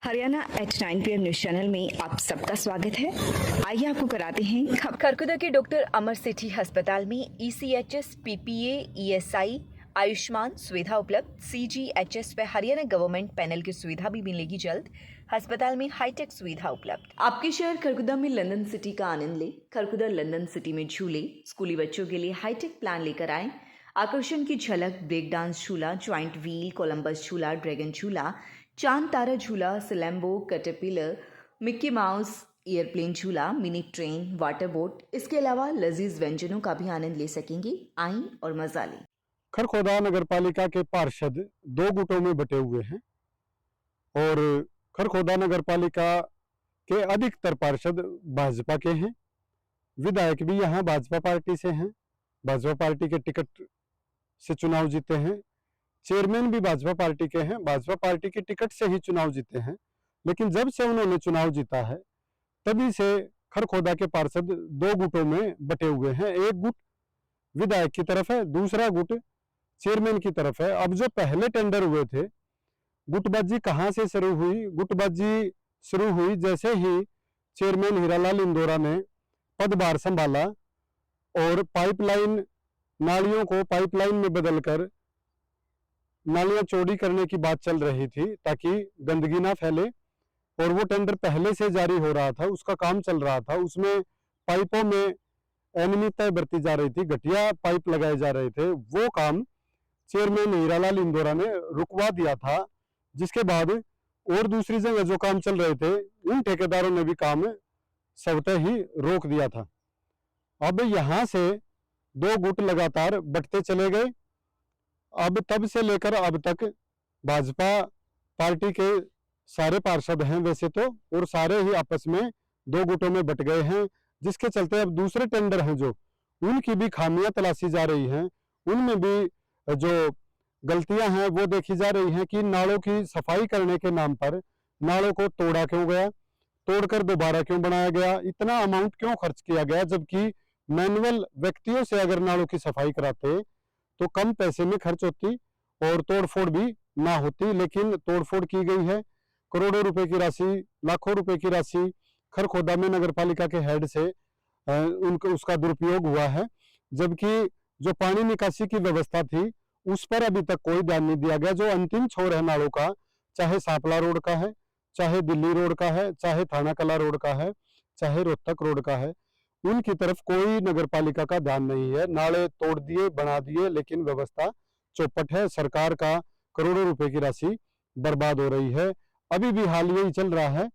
Haryana at 9 PM news channel में आप सबका स्वागत है। आइए आपको कराते हैं खरखुदा के डॉक्टर अमर सेठी अस्पताल में ECHS, PPA, ESI, आयुष्मान सुविधा उपलब्ध। CGHS व हरियाणा गवर्नमेंट पैनल की सुविधा भी मिलेगी जल्द। अस्पताल में हाईटेक सुविधा उपलब्ध। आपके शहर खरखुदा में लंदन सिटी का आनंद ले। खरखुदा लंदन सिटी में झूले, स्कूली बच्चों के लिए हाईटेक प्लान लेकर आए। आकर्षण की झलक, ब्रेक डांस झूला, ज्वाइंट व्हील, कोलंबस झूला, ड्रैगन झूला, चांद तारा झूला, सिलेम्बो, कैटरपिलर, मिक्की माउस, एयरप्लेन झूला, मिनी ट्रेन, वाटर बोट, इसके अलावा लजीज व्यंजनों का भी आनंद ले सकेंगे। आएं और मजा लें। खरखोदा नगर पालिका के पार्षद दो गुटों में बटे हुए हैं और खरखोदा नगर पालिका के अधिकतर पार्षद भाजपा के हैं। विधायक भी यहाँ भाजपा पार्टी से हैं, भाजपा पार्टी के टिकट से चुनाव जीते हैं। चेयरमैन भी भाजपा पार्टी के हैं, भाजपा पार्टी के टिकट से ही चुनाव जीते हैं। लेकिन जब से उन्होंने चुनाव जीता है तभी से खरखोदा के पार्षद दो गुटों में बटे हुए हैं। एक गुट विधायक की तरफ है, दूसरा गुट चेयरमैन की तरफ है। अब जो पहले टेंडर हुए थे, गुटबाजी कहां से शुरू हुई? गुटबाजी शुरू हुई जैसे ही चेयरमैन हीरालाल इंदौरा ने पदभार संभाला और पाइपलाइन, नालियों को पाइपलाइन में बदलकर नालियां चौड़ी करने की बात चल रही थी ताकि गंदगी ना फैले, और वो टेंडर पहले से जारी हो रहा था, उसका काम चल रहा था। उसमें पाइपों में अनियमितताएं बरती जा रही थी, घटिया पाइप लगाए जा रहे थे। वो काम चेयरमैन हीरालाल इंदौरा ने रुकवा दिया था, जिसके बाद और दूसरी जगह जो काम चल रहे थे उन ठेकेदारों ने भी काम स्वतः ही रोक दिया था। अब यहाँ से दो गुट लगातार बढ़ते चले गए। अब तब से लेकर अब तक भाजपा पार्टी के सारे पार्षद हैं वैसे तो, और सारे ही आपस में दो गुटों में बट गए हैं, जिसके चलते अब दूसरे टेंडर हैं जो उनकी भी खामियां तलाशी जा रही हैं। उनमें भी जो गलतियां हैं वो देखी जा रही हैं कि नालों की सफाई करने के नाम पर नालों को तोड़ा क्यों गया, तोड़कर दोबारा क्यों बनाया गया, इतना अमाउंट क्यों खर्च किया गया, जबकि मैनुअल व्यक्तियों से अगर नालों की सफाई कराते तो कम पैसे में खर्च होती और तोड़फोड़ भी ना होती। लेकिन तोड़फोड़ की गई है। करोड़ों रुपए की राशि, लाखों रुपए की राशि खरखोदा में नगर पालिका के हेड से उनका उसका दुरुपयोग हुआ है, जबकि जो पानी निकासी की व्यवस्था थी उस पर अभी तक कोई ध्यान नहीं दिया गया। जो अंतिम छोर है नालों का, चाहे सांपला रोड का है, चाहे दिल्ली रोड का है, चाहे थाना कला रोड का है, चाहे रोहतक रोड का है, उनकी तरफ कोई नगर पालिका का ध्यान नहीं है। नाले तोड़ दिए, बना दिए, लेकिन व्यवस्था चौपट है। सरकार का करोड़ों रुपए की राशि बर्बाद हो रही है। अभी भी हाल यही चल रहा है,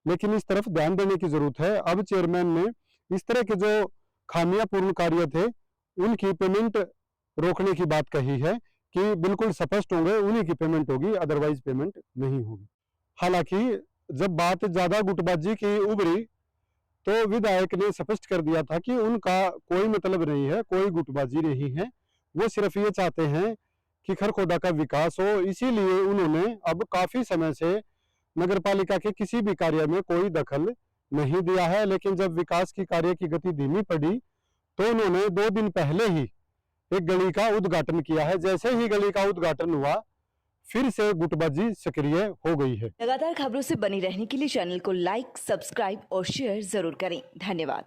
लेकिन इस तरफ ध्यान देने की जरूरत है। अब चेयरमैन ने इस तरह के जो खामियापूर्ण कार्य थे उनकी पेमेंट रोकने की बात कही है कि बिल्कुल स्पष्ट होंगे, उन्हीं की पेमेंट होगी, अदरवाइज पेमेंट नहीं होगी। हालांकि जब बात ज्यादा गुटबाजी की उभरी तो विधायक ने स्पष्ट कर दिया था कि उनका कोई मतलब नहीं है, कोई गुटबाजी नहीं है। वो सिर्फ ये चाहते हैं कि खरखोदा का विकास हो। इसीलिए उन्होंने अब काफी समय से नगर पालिका के किसी भी कार्य में कोई दखल नहीं दिया है। लेकिन जब विकास की कार्य की गति धीमी पड़ी तो उन्होंने 2 दिन पहले ही एक गली का उद्घाटन किया है। जैसे ही गली का उद्घाटन हुआ फिर से गुटबाजी सक्रिय हो गई है। लगातार खबरों से बनी रहने के लिए चैनल को लाइक, सब्सक्राइब और शेयर जरूर करें। धन्यवाद।